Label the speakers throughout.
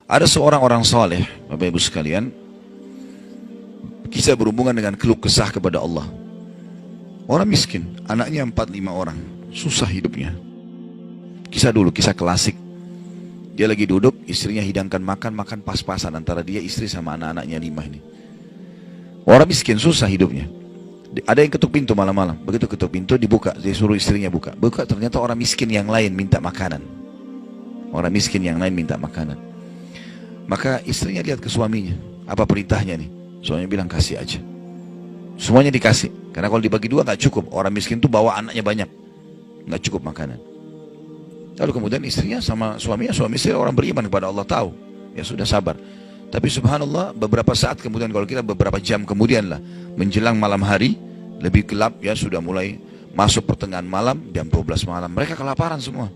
Speaker 1: Ada seorang orang soleh, Bapak Ibu sekalian, kisah berhubungan dengan keluh kesah kepada Allah. Orang miskin, anaknya 4-5 orang, susah hidupnya. Kisah dulu, kisah klasik. Dia lagi duduk, istrinya hidangkan makan pas-pasan antara dia, istri sama anak-anaknya 5 ini. Orang miskin, susah hidupnya. Ada yang ketuk pintu malam-malam, begitu ketuk pintu dibuka, dia suruh istrinya buka. Buka, ternyata orang miskin yang lain minta makanan. Orang miskin yang lain minta makanan. Maka istrinya lihat ke suaminya, apa perintahnya nih? Suaminya bilang kasih aja. Semuanya dikasih, karena kalau dibagi dua gak cukup. Orang miskin tuh bawa anaknya banyak, gak cukup makanan. Lalu kemudian istrinya sama suaminya, suami istri orang beriman kepada Allah, tahu, ya sudah sabar. Tapi subhanallah, beberapa saat kemudian, kalau kita beberapa jam kemudian lah, menjelang malam hari, lebih gelap ya, sudah mulai masuk pertengahan malam, jam 12 malam, mereka kelaparan semua.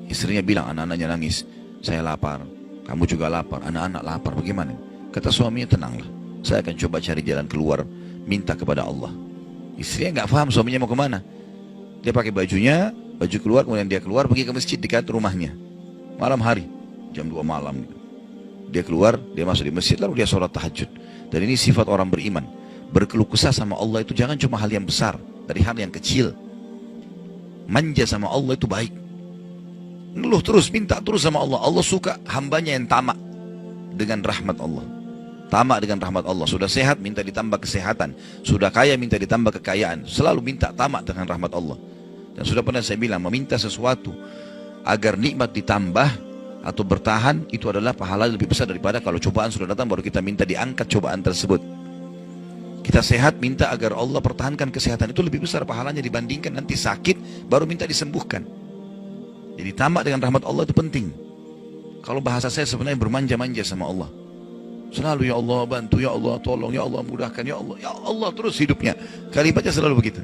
Speaker 1: Istrinya bilang, anak-anaknya nangis, saya lapar, kamu juga lapar, anak-anak lapar, bagaimana? Kata suaminya, tenanglah, saya akan coba cari jalan keluar, minta kepada Allah. Istrinya nggak paham suaminya mau kemana. Dia pakai bajunya, baju keluar, kemudian dia keluar pergi ke masjid dekat rumahnya. Malam hari, jam 2 malam. Dia keluar, dia masuk di masjid, lalu dia sholat tahajud. Dan ini sifat orang beriman. Berkeluh kesah sama Allah itu jangan cuma hal yang besar, dari hal yang kecil. Manja sama Allah itu baik. Ngeluh terus, minta terus sama Allah. Allah suka hambanya yang tamak dengan rahmat Allah. Tamak dengan rahmat Allah. Sudah sehat, minta ditambah kesehatan. Sudah kaya, minta ditambah kekayaan. Selalu minta tamak dengan rahmat Allah. Dan sudah pernah saya bilang, meminta sesuatu agar nikmat ditambah atau bertahan, itu adalah pahala lebih besar daripada kalau cobaan sudah datang baru kita minta diangkat cobaan tersebut. Kita sehat, minta agar Allah pertahankan kesehatan, itu lebih besar pahalanya dibandingkan nanti sakit baru minta disembuhkan. Jadi tamak dengan rahmat Allah itu penting. Kalau bahasa saya sebenarnya bermanja-manja sama Allah. Selalu ya Allah bantu, ya Allah tolong, ya Allah mudahkan, ya Allah terus hidupnya. Kalimatnya selalu begitu.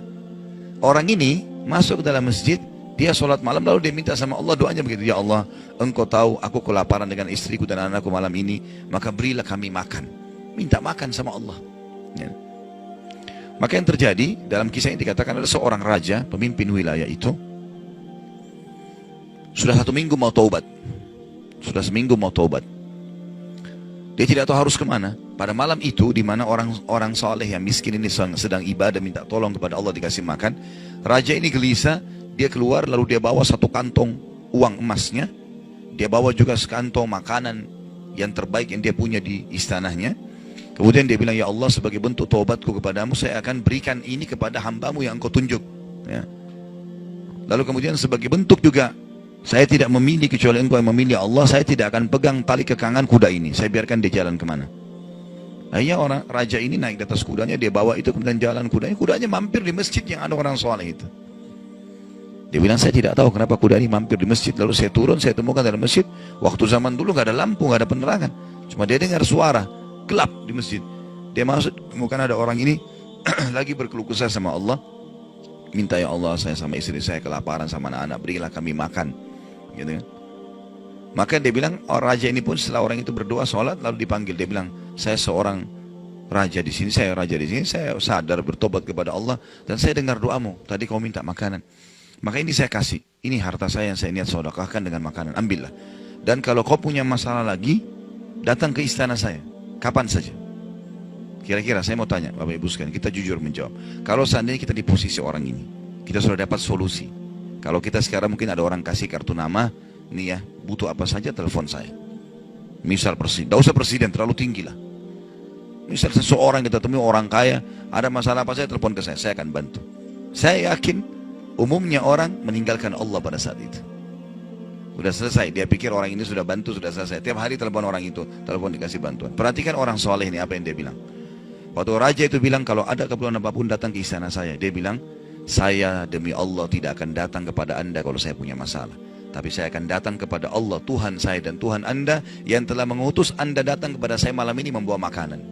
Speaker 1: Orang ini masuk ke dalam masjid, dia sholat malam lalu dia minta sama Allah, doanya begitu, ya Allah engkau tahu aku kelaparan dengan istriku dan anakku malam ini, maka berilah kami makan. Minta makan sama Allah ya. Maka yang terjadi dalam kisah ini dikatakan ada seorang raja, pemimpin wilayah itu, sudah 1 minggu mau taubat. Sudah seminggu mau taubat. Dia tidak tahu harus kemana. Pada malam itu, di mana orang soleh yang miskin ini sedang ibadah, minta tolong kepada Allah dikasih makan. Raja ini gelisah, dia keluar lalu dia bawa 1 kantong uang emasnya. Dia bawa juga sekantong makanan yang terbaik yang dia punya di istananya. Kemudian dia bilang, ya Allah sebagai bentuk taubatku kepadamu, saya akan berikan ini kepada hambamu yang engkau tunjuk. Ya. Lalu kemudian sebagai bentuk juga, saya tidak memilih kecuali engkau yang memilih Allah, saya tidak akan pegang tali kekangan kuda ini, saya biarkan dia jalan kemana. Akhirnya orang raja ini naik di atas kudanya, dia bawa itu kemudian jalan kudanya, kudanya mampir di masjid yang ada orang soleh itu. Dia bilang, saya tidak tahu kenapa kuda ini mampir di masjid, lalu saya turun, saya temukan dalam masjid, waktu zaman dulu gak ada lampu, gak ada penerangan, cuma dia dengar suara, gelap di masjid. Dia masuk, temukan ada orang ini lagi berkeluh kesah sama Allah, minta ya Allah saya sama istri saya kelaparan sama anak-anak, berilah kami makan. Gitu kan. Maka dia bilang, raja ini pun setelah orang itu berdoa sholat lalu dipanggil, dia bilang, saya seorang raja di sini, saya raja di sini, saya sadar bertobat kepada Allah dan saya dengar doamu, tadi kau minta makanan, maka ini saya kasih, ini harta saya yang saya niat sedekahkan dengan makanan, ambillah. Dan kalau kau punya masalah lagi, datang ke istana saya, kapan saja. Kira-kira saya mau tanya, Bapak Ibu sekalian, kita jujur menjawab. Kalau seandainya kita di posisi orang ini, kita sudah dapat solusi. Kalau kita sekarang mungkin ada orang kasih kartu nama, nih ya, butuh apa saja telepon saya. Misal presiden, tidak usah presiden, terlalu tinggi lah. Misal seseorang kita temui orang kaya, ada masalah apa saya telepon ke saya akan bantu. Saya yakin umumnya orang meninggalkan Allah pada saat itu. Sudah selesai, dia pikir orang ini sudah bantu, sudah selesai. Tiap hari telepon orang itu, telepon dikasih bantuan. Perhatikan orang soleh ini apa yang dia bilang. Waktu raja itu bilang, kalau ada keperluan apapun datang ke istana saya. Dia bilang, saya demi Allah tidak akan datang kepada anda kalau saya punya masalah. Tapi saya akan datang kepada Allah, Tuhan saya dan Tuhan anda, yang telah mengutus anda datang kepada saya malam ini membawa makanan.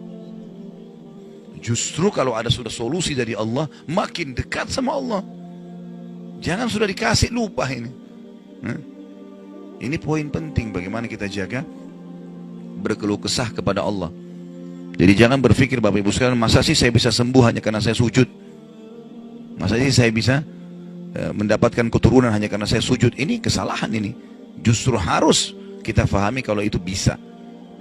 Speaker 1: Justru kalau ada sudah solusi dari Allah, makin dekat sama Allah. Jangan sudah dikasih lupa ini. Ini poin penting bagaimana kita jaga berkeluh kesah kepada Allah. Jadi jangan berpikir Bapak Ibu sekalian, masa sih saya bisa sembuh hanya karena saya sujud? Masa sih saya bisa mendapatkan keturunan hanya karena saya sujud? Ini kesalahan ini. Justru harus kita fahami kalau itu bisa.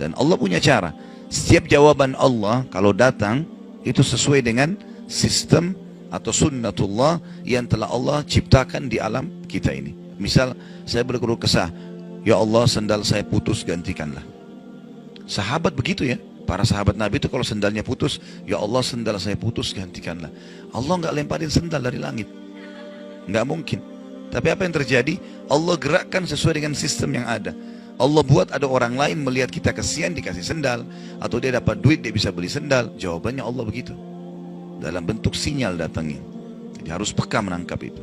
Speaker 1: Dan Allah punya cara. Setiap jawaban Allah kalau datang, itu sesuai dengan sistem atau sunnatullah yang telah Allah ciptakan di alam kita ini. Misal, saya berkeluh kesah, ya Allah sendal saya putus, gantikanlah. Sahabat begitu ya. Para sahabat Nabi itu kalau sendalnya putus, ya Allah sendal saya putus, gantikanlah. Allah nggak lemparin sendal dari langit. Nggak mungkin. Tapi apa yang terjadi? Allah gerakkan sesuai dengan sistem yang ada. Allah buat ada orang lain melihat kita kesian dikasih sendal, atau dia dapat duit dia bisa beli sendal. Jawabannya Allah begitu, dalam bentuk sinyal datangnya. Jadi harus peka menangkap itu.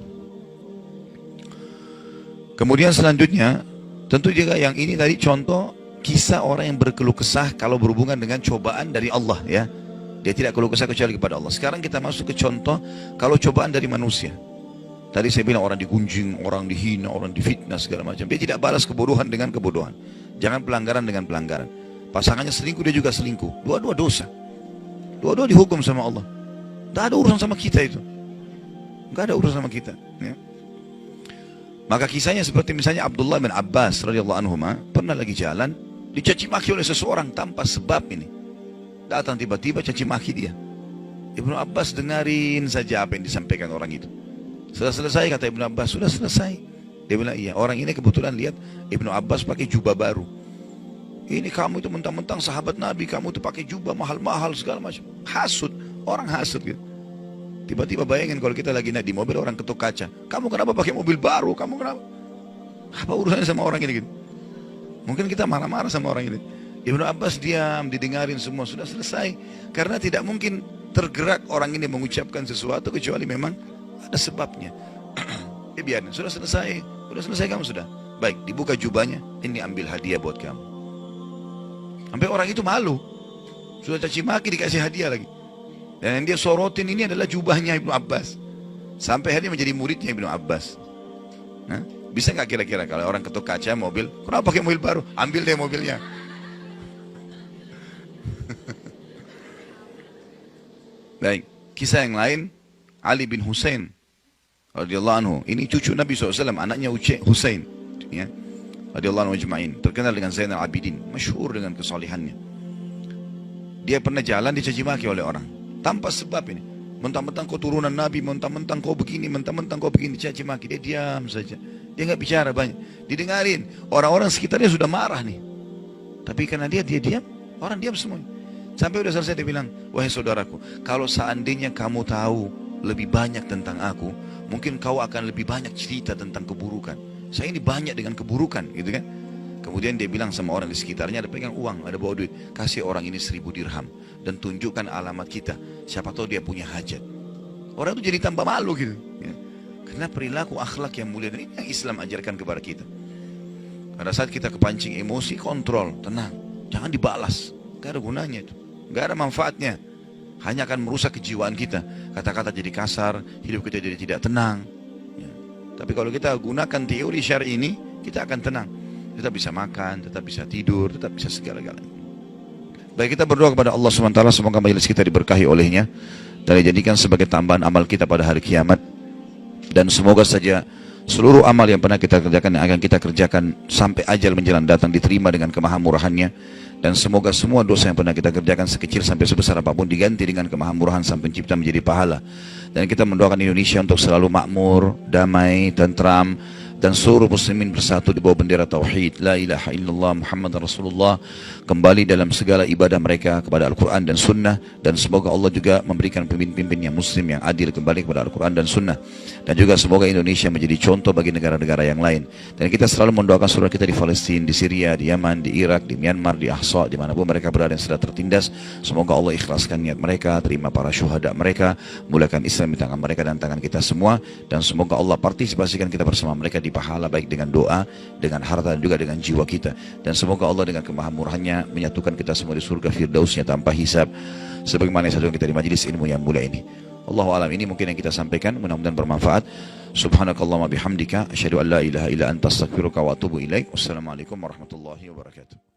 Speaker 1: Kemudian selanjutnya, tentu juga yang ini tadi contoh kisah orang yang berkeluh kesah kalau berhubungan dengan cobaan dari Allah ya. Dia tidak keluh kesah kecuali kepada Allah. Sekarang kita masuk ke contoh kalau cobaan dari manusia. Tadi saya bilang orang digunjing, orang dihina, orang difitnah segala macam. Dia tidak balas kebodohan dengan kebodohan. Jangan pelanggaran dengan pelanggaran. Pasangannya selingkuh, dia juga selingkuh. Dua-dua dosa. Dua-dua dihukum sama Allah. Tidak ada urusan sama kita itu. Tidak ada urusan sama kita. Ya. Maka kisahnya seperti misalnya Abdullah bin Abbas radhiyallahu anhu pernah lagi jalan, dicaci maki oleh seseorang tanpa sebab ini. Datang tiba-tiba caci maki dia. Ibnu Abbas dengarin saja apa yang disampaikan orang itu. Sudah selesai kata Ibnu Abbas, sudah selesai. Dia bilang iya, orang ini kebetulan lihat Ibnu Abbas pakai jubah baru. Ini kamu itu mentang-mentang sahabat Nabi, kamu itu pakai jubah mahal-mahal segala macam. Hasut, orang hasut gitu. Tiba-tiba bayangin kalau kita lagi naik di mobil, orang ketuk kaca. Kamu kenapa pakai mobil baru? Kamu kenapa? Apa urusannya sama orang ini gitu? Mungkin kita marah-marah sama orang ini. Ibnu Abbas diam, didengarin semua, sudah selesai. Karena tidak mungkin tergerak orang ini mengucapkan sesuatu kecuali memang ada sebabnya. Ya biarin, sudah selesai kamu sudah. Baik, dibuka jubahnya, ini ambil hadiah buat kamu. Sampai orang itu malu. Sudah caci maki dikasih hadiah lagi. Dan yang dia sorotin ini adalah jubahnya Ibnu Abbas. Sampai akhirnya menjadi muridnya Ibnu Abbas. Nah, bisa nggak kira-kira kalau orang ketuk kaca mobil, kenapa pakai mobil baru? Ambil deh mobilnya. Baik, kisah yang lain, Ali bin Husain radhiyallahu anhu. Ini cucu Nabi SAW, anaknya Husain, ya, radhiyallahu anhu ajma'in. Terkenal dengan Zainal Abidin, masyhur dengan kesalihannya. Dia pernah jalan dicaci maki oleh orang tanpa sebab ini. Mentang-mentang kau turunan Nabi, mentang-mentang kau begini, mentang-mentang kau begini, dicaci maki. Dia diam saja. Dia nggak bicara banyak. Didengarin. Orang-orang sekitarnya sudah marah nih. Tapi karena dia diam, orang diam semua. Sampai udah selesai dia bilang, wahai saudaraku, kalau seandainya kamu tahu lebih banyak tentang aku, mungkin kau akan lebih banyak cerita tentang keburukan. Saya ini banyak dengan keburukan, gitu kan? Kemudian dia bilang sama orang di sekitarnya, ada pegang uang, ada bawa duit, kasih orang ini 1000 dirham dan tunjukkan alamat kita. Siapa tahu dia punya hajat. Orang itu jadi tambah malu gitu. Ya. Karena perilaku akhlak yang mulia, dan ini yang Islam ajarkan kepada kita. Pada saat kita kepancing emosi, kontrol, tenang, jangan dibalas. Gak ada gunanya itu, gak ada manfaatnya. Hanya akan merusak kejiwaan kita. Kata-kata jadi kasar, hidup kita jadi tidak tenang. Ya. Tapi kalau kita gunakan teori syar'i ini, kita akan tenang. Tetap bisa makan, tetap bisa tidur, tetap bisa segala-galanya. Baik, kita berdoa kepada Allah SWT, semoga majelis kita diberkahi olehnya dan dijadikan sebagai tambahan amal kita pada hari kiamat. Dan semoga saja seluruh amal yang pernah kita kerjakan, yang akan kita kerjakan sampai ajal menjelang datang, diterima dengan kemahamurahannya. Dan semoga semua dosa yang pernah kita kerjakan sekecil sampai sebesar apapun diganti dengan kemahamurahan Sang Pencipta menjadi pahala. Dan kita mendoakan Indonesia untuk selalu makmur, damai, tentram, dan seluruh muslimin bersatu di bawah bendera tauhid la ilaha illallah Muhammad Rasulullah, kembali dalam segala ibadah mereka kepada Al-Quran dan Sunnah. Dan semoga Allah juga memberikan pemimpin-pemimpin yang muslim, yang adil, kembali kepada Al-Quran dan Sunnah. Dan juga semoga Indonesia menjadi contoh bagi negara-negara yang lain. Dan kita selalu mendoakan saudara kita di Palestina, di Syria, di Yaman, di Irak, di Myanmar, di Ahsa, dimanapun mereka berada yang sudah tertindas. Semoga Allah ikhlaskan niat mereka, terima para syuhada mereka, mulakan Islam di tangan mereka dan tangan kita semua. Dan semoga Allah partisipasikan kita bersama mereka di pahala, baik dengan doa, dengan harta, dan juga dengan jiwa kita. Dan semoga Allah dengan kemahamurahannya menyatukan kita semua di surga firdausnya tanpa hisab, sebagaimana satu kita di majelis ilmu yang mulia ini. Allahu a'lam. Ini mungkin yang kita sampaikan, mudah-mudahan bermanfaat. Subhanakallahumma bihamdika asyhadu an la ilaha illa anta astaghfiruka wa atubu ilaik. Wassalamualaikum warahmatullahi wabarakatuh.